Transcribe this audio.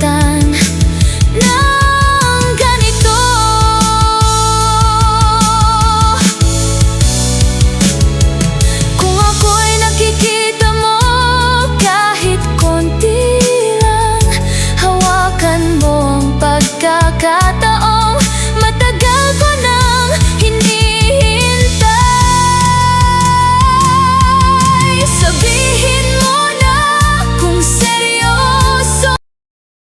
masaktan ng ganito. Kung ako'y nakikita mo kahit konti lang, hawakan mo ang pagkakataon.